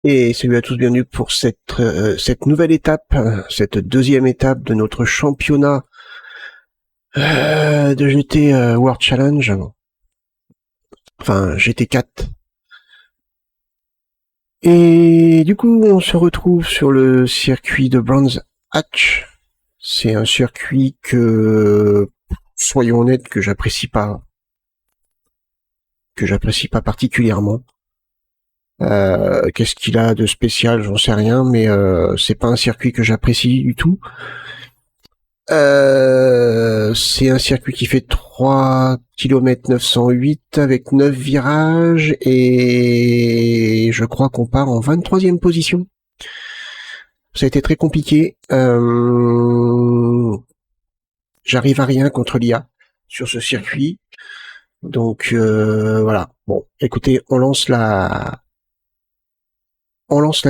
Et salut à tous, bienvenue pour cette nouvelle étape, cette deuxième étape de notre championnat de GT World Challenge, enfin GT4. Et du coup, on se retrouve sur le circuit de Brands Hatch. C'est un circuit que, soyons honnêtes, que j'apprécie pas particulièrement. Qu'est-ce qu'il a de spécial, j'en sais rien, mais c'est pas un circuit que j'apprécie du tout. C'est un circuit qui fait 3 km 908 avec 9 virages et je crois qu'on part en 23e position. Ça a été très compliqué. J'arrive à rien contre l'IA sur ce circuit. Donc voilà. Bon, écoutez, on lance la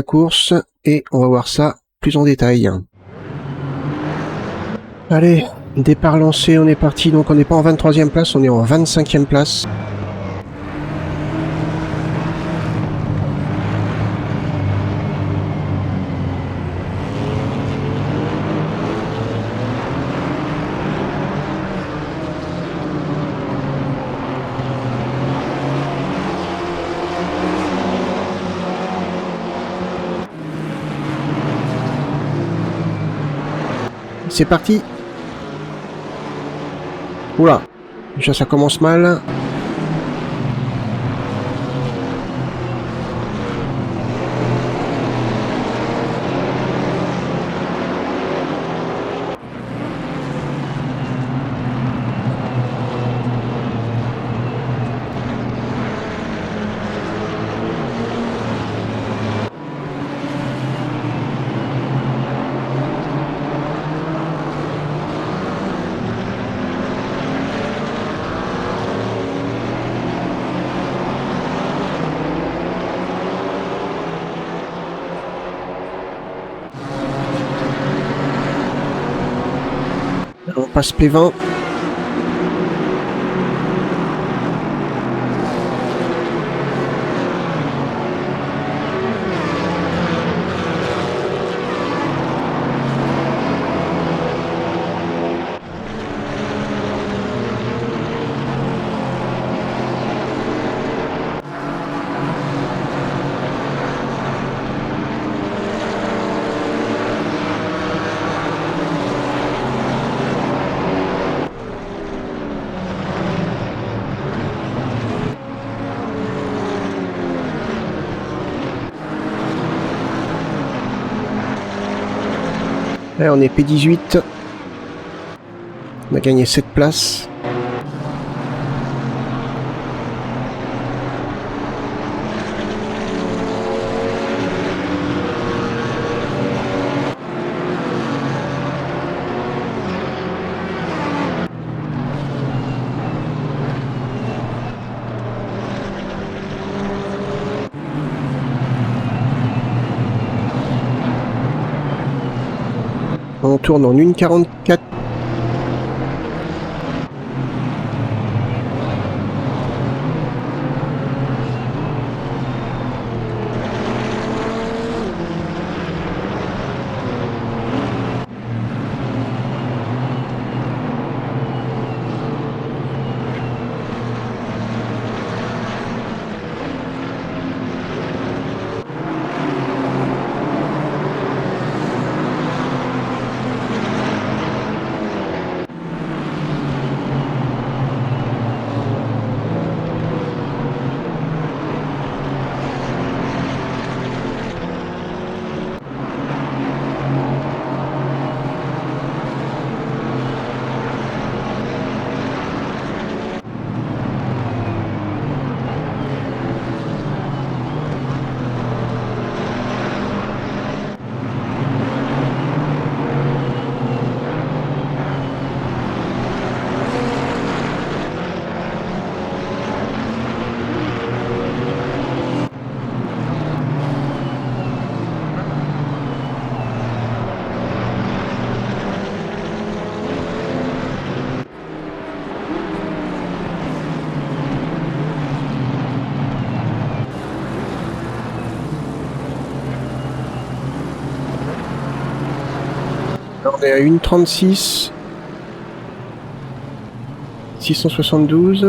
course et on va voir ça plus en détail. Allez, départ lancé, on est parti. Donc on n'est pas en 23e place, on est en 25e place. C'est parti. Oula, déjà ça commence mal. On passe P20. Là, on est P18. On a gagné 7 places. On tourne en 1,44. On est à 1,36. 672.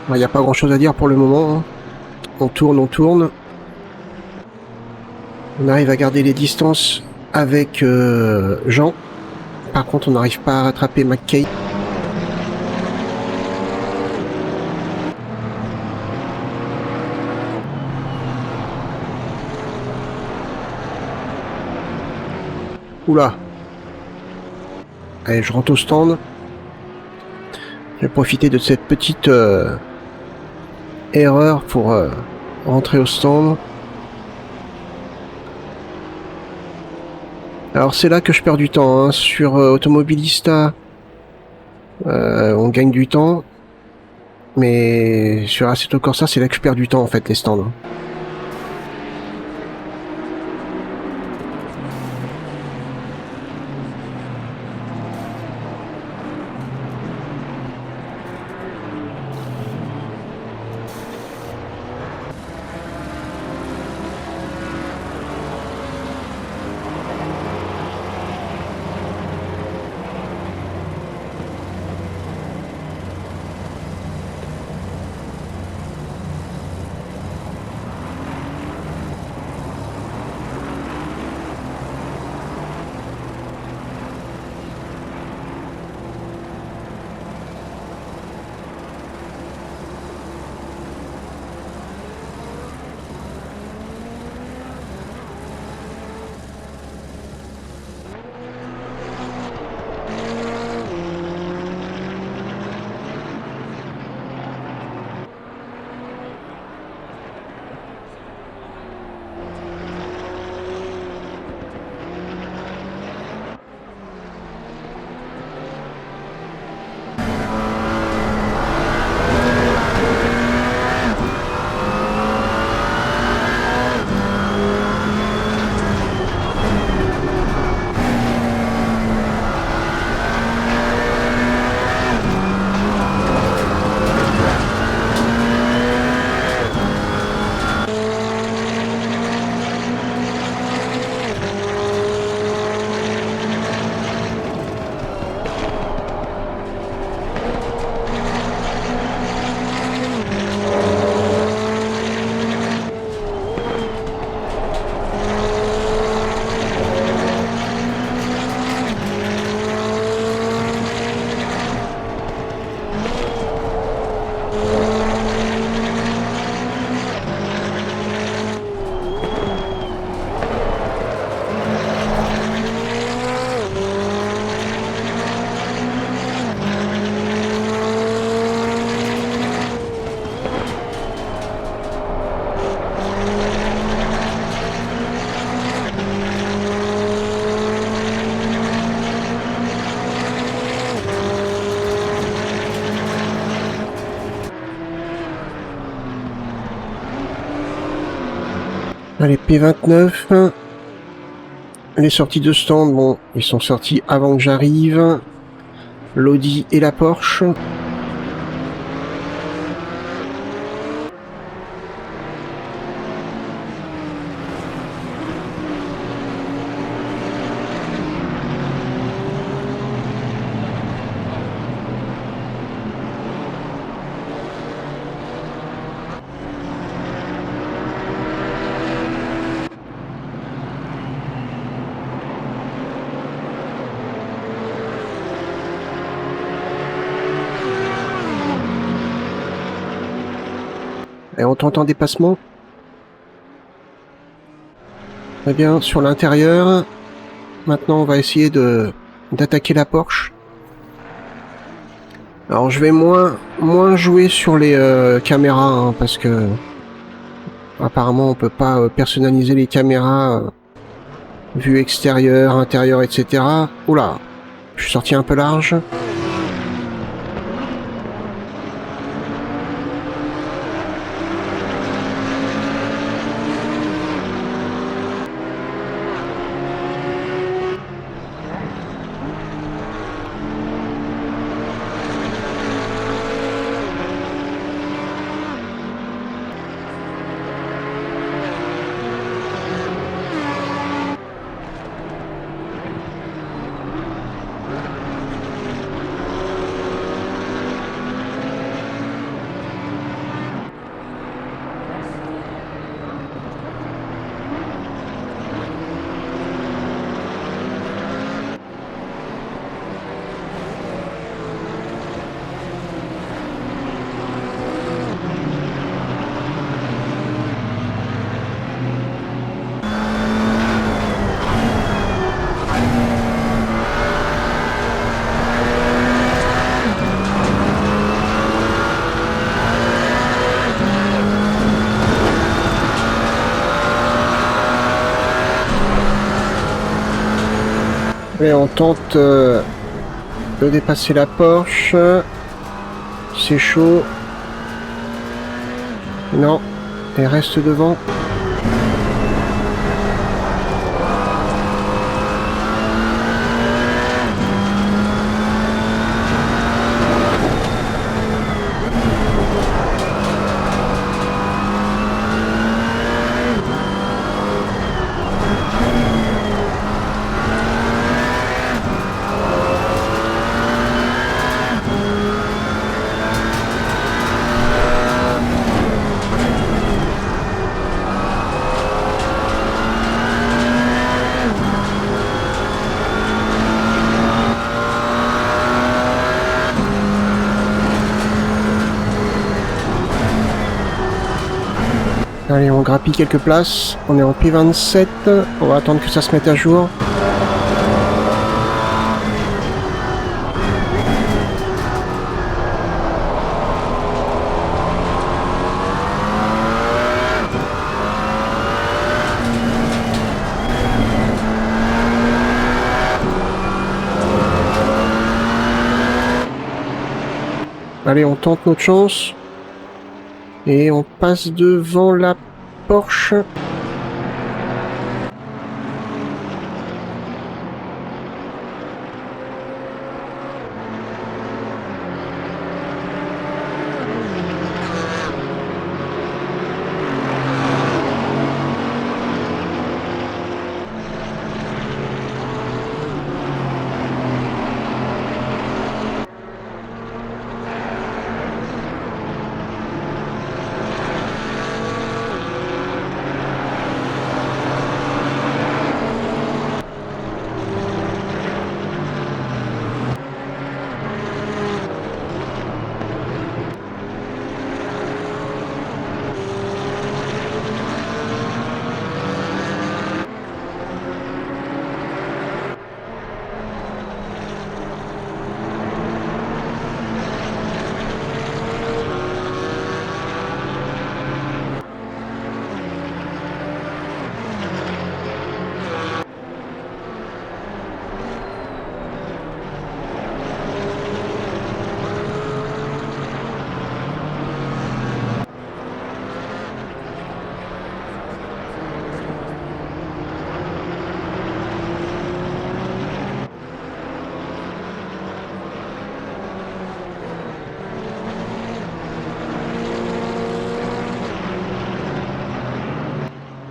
Il n'y a pas grand chose à dire pour le moment. On tourne, on tourne. On arrive à garder les distances avec Jean. Par contre, on n'arrive pas à rattraper McKay. Oula. Allez, je rentre au stand. Je vais profiter de cette petite erreur pour rentrer au stand. Alors c'est là que je perds du temps. Hein. Sur Automobilista, on gagne du temps. Mais sur Assetto Corsa, c'est là que je perds du temps en fait, les stands. Allez, P29. Les sorties de stand, bon, ils sont sortis avant que j'arrive. L'Audi et la Porsche. Et on tente un dépassement. Très bien, sur l'intérieur. Maintenant, on va essayer d'attaquer la Porsche. Alors, je vais moins jouer sur les caméras, hein, parce que apparemment, on peut pas personnaliser les caméras vue extérieure, intérieure, etc. Oula, je suis sorti un peu large. Et on tente de dépasser la Porsche. C'est chaud. Non, elle reste devant. Allez, on grappille quelques places. On est en P27. On va attendre que ça se mette à jour. Allez, on tente notre chance. Et on passe devant la Porsche.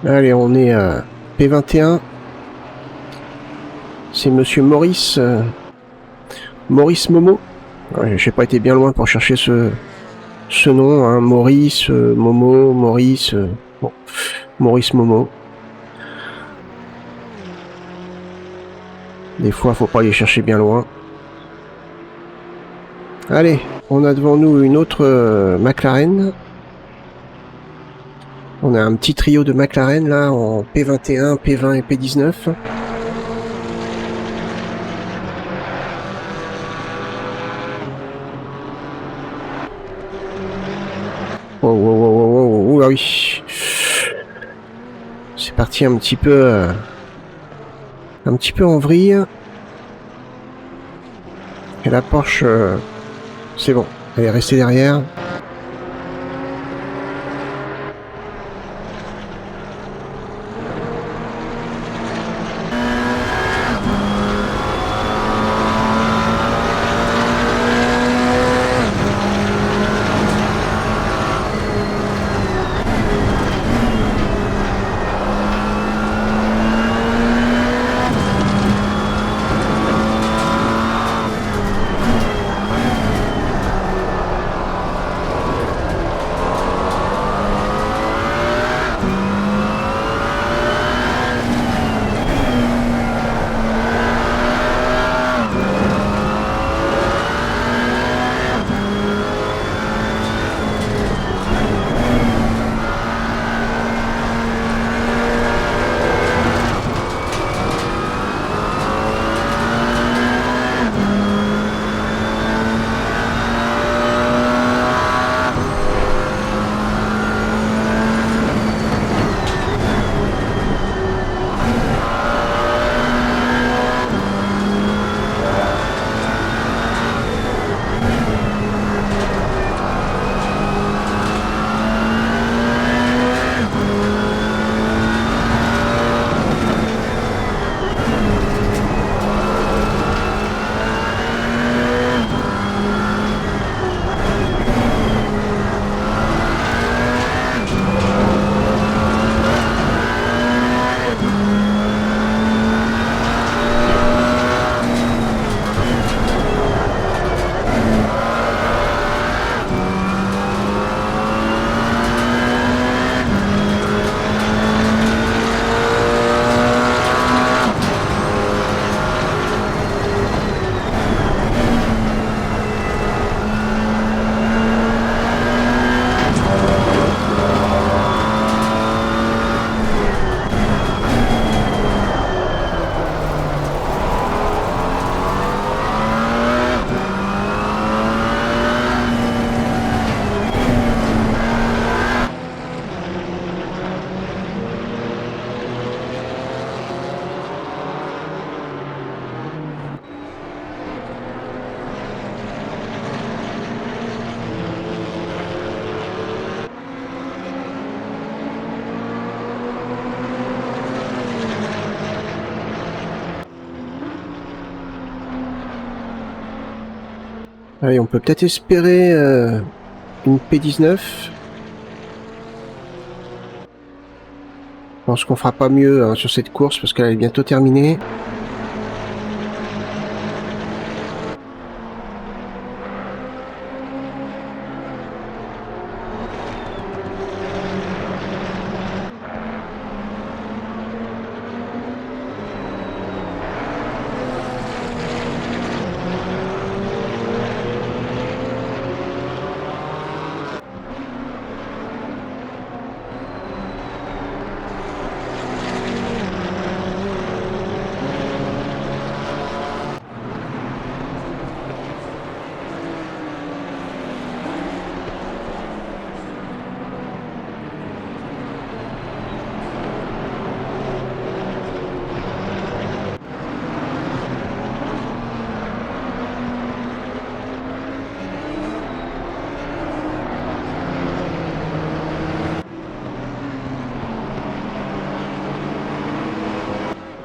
Allez, on est à P21. C'est monsieur Maurice. Maurice Momo. Ouais, j'ai pas été bien loin pour chercher ce nom. Hein. Maurice, Momo, Maurice. Bon. Maurice Momo. Des fois, faut pas aller chercher bien loin. Allez, on a devant nous une autre McLaren. On a un petit trio de McLaren là en P21, P20 et P19. Oh là oui. C'est parti un petit peu en vrille. Et la Porsche, c'est bon, elle est restée derrière. Allez, on peut peut-être espérer une P19. Je pense qu'on fera pas mieux hein, sur cette course parce qu'elle est bientôt terminée.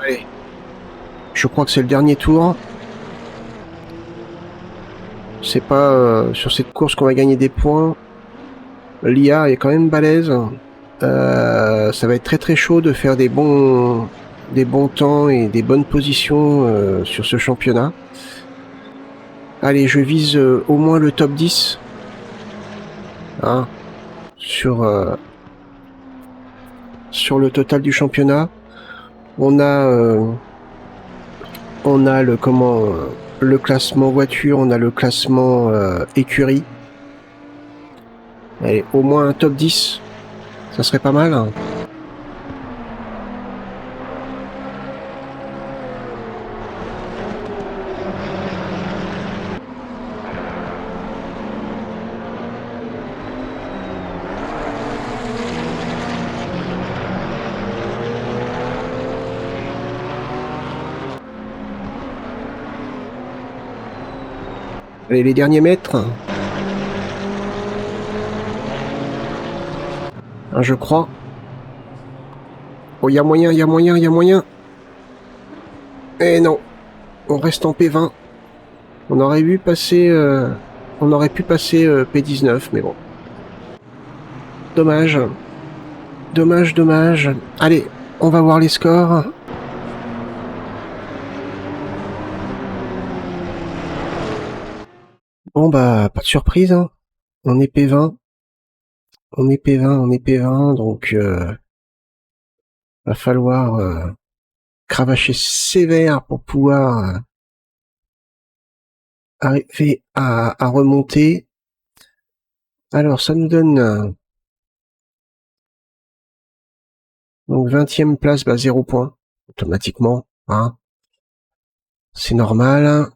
Allez. Je crois que c'est le dernier tour. C'est pas sur cette course qu'on va gagner des points. L'IA est quand même balèze. Ça va être très très chaud de faire des bons temps et des bonnes positions sur ce championnat. Allez, je vise au moins le top 10 hein, sur le total du championnat. On a le classement voiture, on a le classement écurie. Allez, au moins un top 10, ça serait pas mal. Hein. Allez, les derniers mètres. Hein, je crois. Oh, il y a moyen, il y a moyen, il y a moyen. Eh non, on reste en P20. On aurait pu passer P19, mais bon. Dommage. Dommage, dommage. Allez, on va voir les scores. Bon bah, pas de surprise, hein. On est P20. On est P20, donc va falloir cravacher sévère pour pouvoir arriver à remonter. Alors, ça nous donne donc 20e place, 0 points, automatiquement. Hein. C'est normal.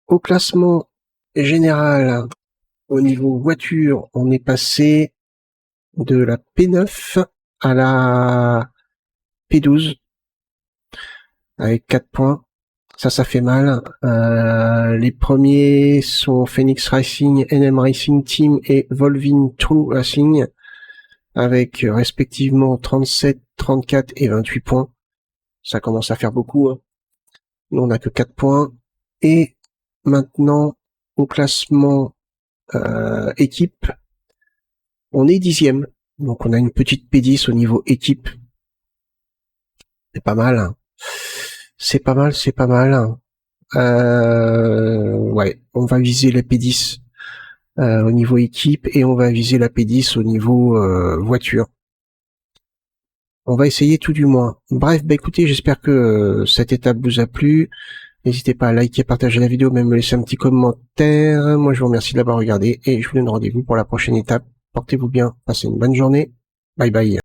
Au classement général, au niveau voiture, on est passé de la P9 à la P12 avec 4 points. Ça fait mal. Les premiers sont Phoenix Racing, NM Racing Team et Volvin True Racing avec respectivement 37, 34 et 28 points. Ça commence à faire beaucoup. Hein. Nous, on n'a que 4 points. Et maintenant, au classement équipe, on est 10e. Donc, on a une petite P10 au niveau équipe. C'est pas mal. Hein. C'est pas mal. Ouais, on va viser la P10 au niveau équipe et on va viser la P10 au niveau voiture. On va essayer tout du moins. Bref, écoutez, j'espère que cette étape vous a plu. N'hésitez pas à liker, partager la vidéo, même me laisser un petit commentaire. Moi, je vous remercie de l'avoir regardé et je vous donne rendez-vous pour la prochaine étape. Portez-vous bien, passez une bonne journée. Bye bye.